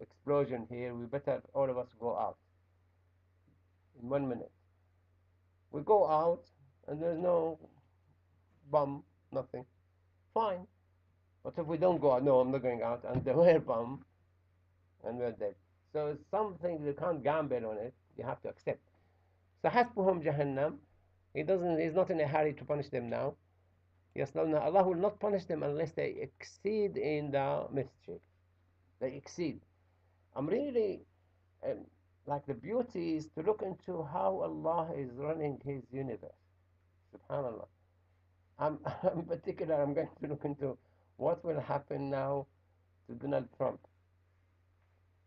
Speaker 1: explosion here, we better, all of us, go out in 1 minute. We go out, and there's no bomb, nothing. Fine. But if we don't go out, no, I'm not going out, and there were bomb, and we're dead. So it's something you can't gamble on it. You have to accept. So hasbuhum Jahannam. He's not in a hurry to punish them now. Yes, no, Allah will not punish them unless they exceed in the mischief. They exceed. I'm really like, the beauty is to look into how Allah is running His universe. Subhanallah. In particular, I'm going to look into what will happen now to Donald Trump.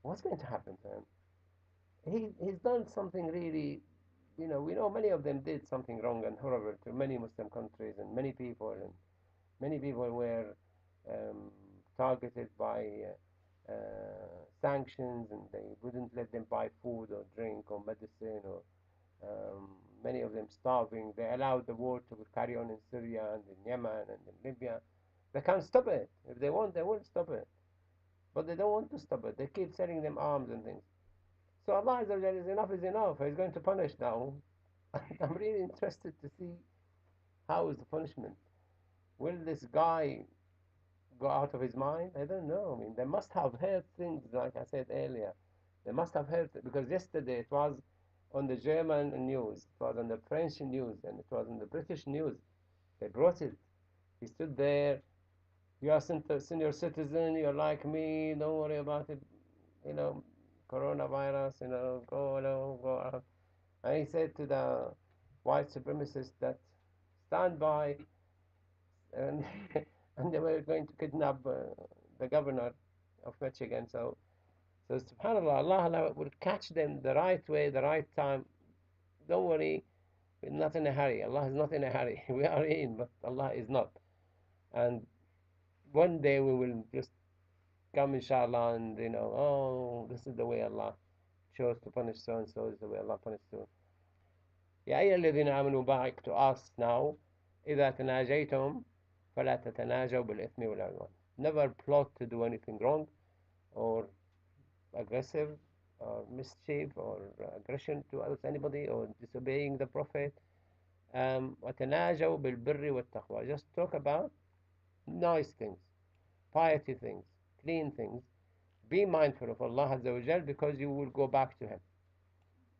Speaker 1: What's going to happen to him? He's done something really, we know many of them did something wrong and horrible to many Muslim countries and many people, were targeted by sanctions, and they wouldn't let them buy food or drink or medicine, or many of them starving. They allowed the war to carry on in Syria and in Yemen and in Libya. They can't stop it. If they want, they will stop it. But they don't want to stop it. They keep selling them arms and things. So Allah is enough is enough. He's going to punish now. I'm really interested to see how is the punishment. Will this guy go out of his mind? I don't know. I mean, they must have heard things, like I said earlier. They must have heard it, because yesterday it was on the German news, it was on the French news, and it was on the British news. They brought it. He stood there. You are senior citizen. You're like me. Don't worry about it. Coronavirus. Go out. And he said to the white supremacists that stand by, and and they were going to kidnap the governor of Michigan. So subhanAllah, Allah will catch them the right way, the right time. Don't worry, we're not in a hurry. Allah is not in a hurry. We are in, but Allah is not. And one day we will just come, inshallah, and this is the way Allah chose to punish so and so, is the way Allah punished so. يا أيها الذين آمنوا, back to us now. إذا تناجيتم فلا تتناجوا بالإثم والعدوان. Never plot to do anything wrong, or aggressive, or mischief, or aggression towards anybody, or disobeying the Prophet. وتناجوا بالبر والتقوى. Just talk about nice things, piety things, clean things. Be mindful of Allah Azza wa Jal, because you will go back to Him.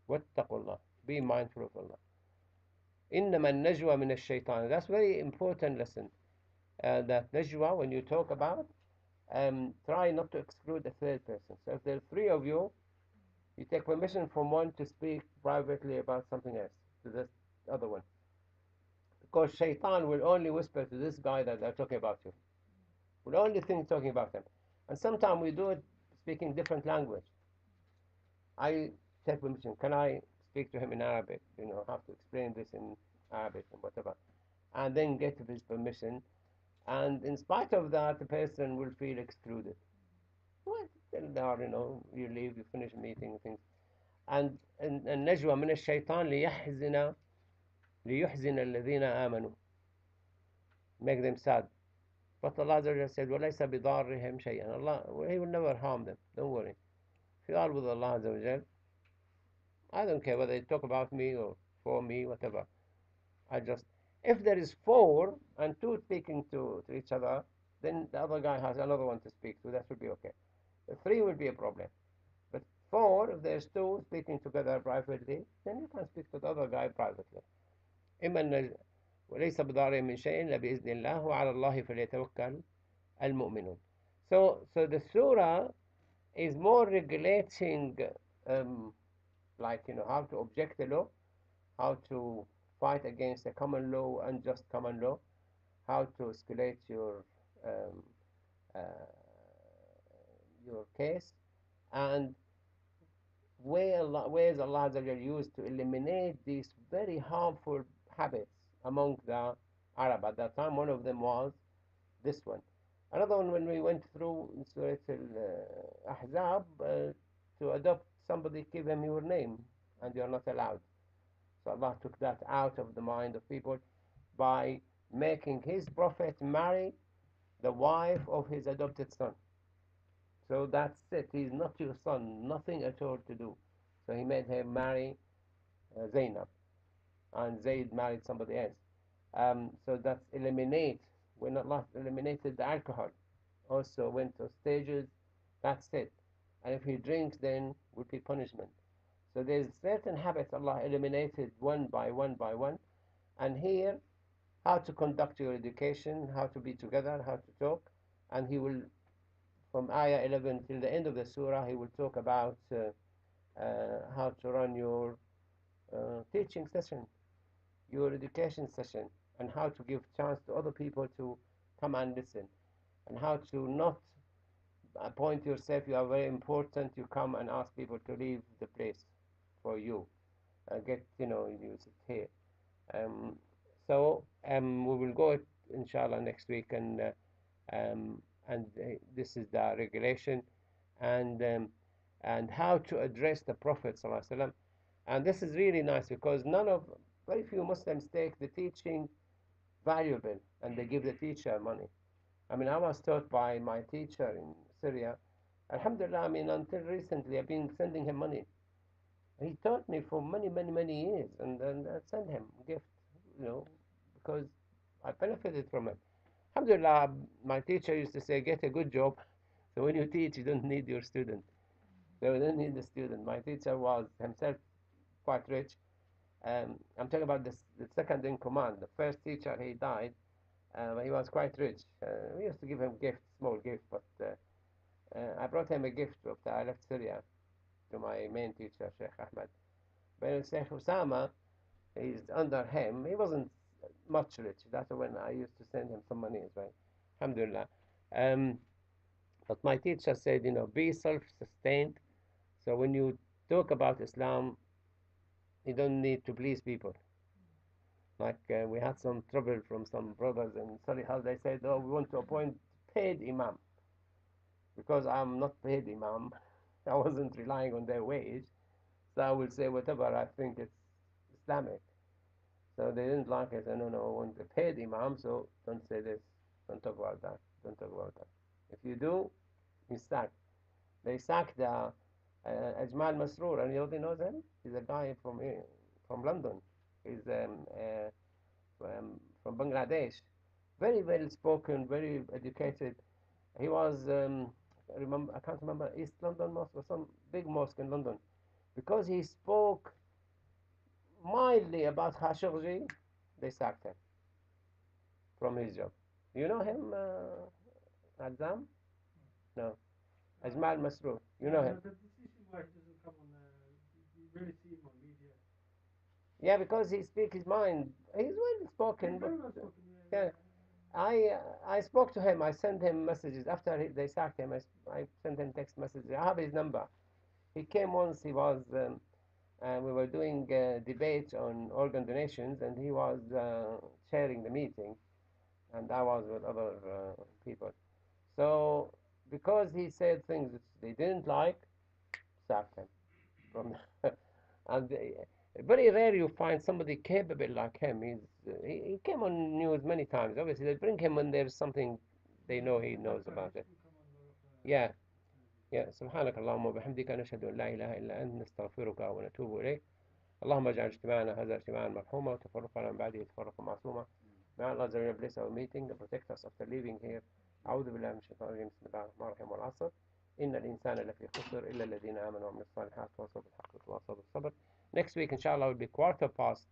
Speaker 1: واتقوا الله. Be mindful of Allah. إنما النجوى من الشيطان. That's very important lesson. That najwa, when you talk about, try not to exclude a third person. So if there are three of you, you take permission from one to speak privately about something else to this other one. Because shaitan will only whisper to this guy that they're talking about you. Will only think talking about him. And sometimes we do it speaking different language. I take permission. Can I speak to him in Arabic? Have to explain this in Arabic and whatever. And then get his permission. And in spite of that, the person will feel excluded. What? There, you leave, you finish a meeting, things. And النجوى من الشيطان ليحزن الذين آمنوا, make them sad. But Allah said, وَلَيْسَ بِضَارِّهِمْ شَيْئًا. Allah, He will never harm them. Don't worry. If you are with Allah, I don't care whether they talk about me or for me, whatever. If there is four and two speaking to each other, then the other guy has another one to speak to. That should be okay. The three will be a problem. But four, if there's two speaking together privately, then you can speak to the other guy privately. إما وليس بضار من شيء إلا بإذن الله وعلى الله فليتوكل المؤمنون. So the surah is more regulating, um, like how to object the law, how to fight against a common law, unjust common law, how to escalate um, uh, your case, and ways Allah used to eliminate these very harmful habits among the Arab at that time. One of them was this one. Another one, when we went through Suratul Ahzab, to adopt somebody, give him your name, and you're not allowed. So Allah took that out of the mind of people by making His Prophet marry the wife of his adopted son. So that's it. He's not your son, nothing at all to do. So he made him marry Zainab, and Zayd married somebody else. So that's eliminate. When Allah eliminated the alcohol, also went to stages. That's it. And if he drinks, then would be punishment. So there's certain habits Allah eliminated one by one by one. And here, how to conduct your education, how to be together, how to talk. And he will, from ayah 11 till the end of the surah, he will talk about how to run your teaching session, your education session, and how to give chance to other people to come and listen, and how to not appoint yourself, you are very important, you come and ask people to leave the place for you. You sit here. Um, we will go, inshallah, next week, um, this is the regulation, and how to address the Prophet ﷺ. And this is really nice because very few Muslims take the teaching valuable and they give the teacher money. I mean, I was taught by my teacher in Syria. Alhamdulillah, I mean, until recently, I've been sending him money. He taught me for many, many, many years, and I send him gift, because I benefited from it. Alhamdulillah, my teacher used to say, get a good job. So when you teach, you don't need your student. So you don't need the student. My teacher was himself quite rich. I'm talking about the second in command. The first teacher, he died. He was quite rich. We used to give him gifts, small gifts, but I brought him a gift after I left Syria to my main teacher, Sheikh Ahmed. But Sheikh Osama, he's under him. He wasn't much rich. That's when I used to send him some money as well. Alhamdulillah. Um, but my teacher said, be self-sustained. So when you talk about Islam, you don't need to please people. Like we had some trouble from some brothers in Solihull. They said, oh, we want to appoint paid imam. Because I'm not paid imam, I wasn't relying on their wage. So I will say whatever I think it's Islamic. So they didn't like it. I said, no, I want a paid imam, so don't say this. Don't talk about that. Don't talk about that. If you do, he's sacked. They sacked Ajmal Masroor. Anybody knows him? He's a guy from London. He's from Bangladesh. Very well spoken, very educated. He was, I can't remember, East London Mosque or some big mosque in London. Because he spoke mildly about Khashoggi, they sacked him from his job. You know him, Azam? No. Ajmal Masroor. You know him?
Speaker 3: This is why he doesn't come on. You really see him on media.
Speaker 1: Yeah, because he speaks his mind. He's well spoken,
Speaker 3: He's
Speaker 1: but
Speaker 3: very well spoken.
Speaker 1: yeah. I spoke to him. I sent him messages after they sacked him. I sent him text messages. I have his number. He came once. He was we were doing a debate on organ donations, and he was chairing the meeting. and I was with other people. So because he said things that they didn't like, sacked him from and very rare you find somebody capable like him. He came on news many times. Obviously, they bring him when there's something they know he knows about it. Yeah, yeah. سبحانك اللهم وبحمدك نشهد أن لا إله إلا أنت نستغفرك ونتوب إليك. اللهم اجعل اجتماعنا هذا اجتماعا مرحوما وتفرقنا من بعده تفرقا معصوما. May Allah Azza wa Jalla bless our meeting and protect us after leaving here. أعوذ بالله من الشيطان الرجيم بسم الله الرحمن الرحيم والعصر إن الإنسان لفي خسر إلا الذين آمنوا وعملوا الصالحات وتواصوا بالحق وتواصوا بالصبر. Next week inshallah will be quarter past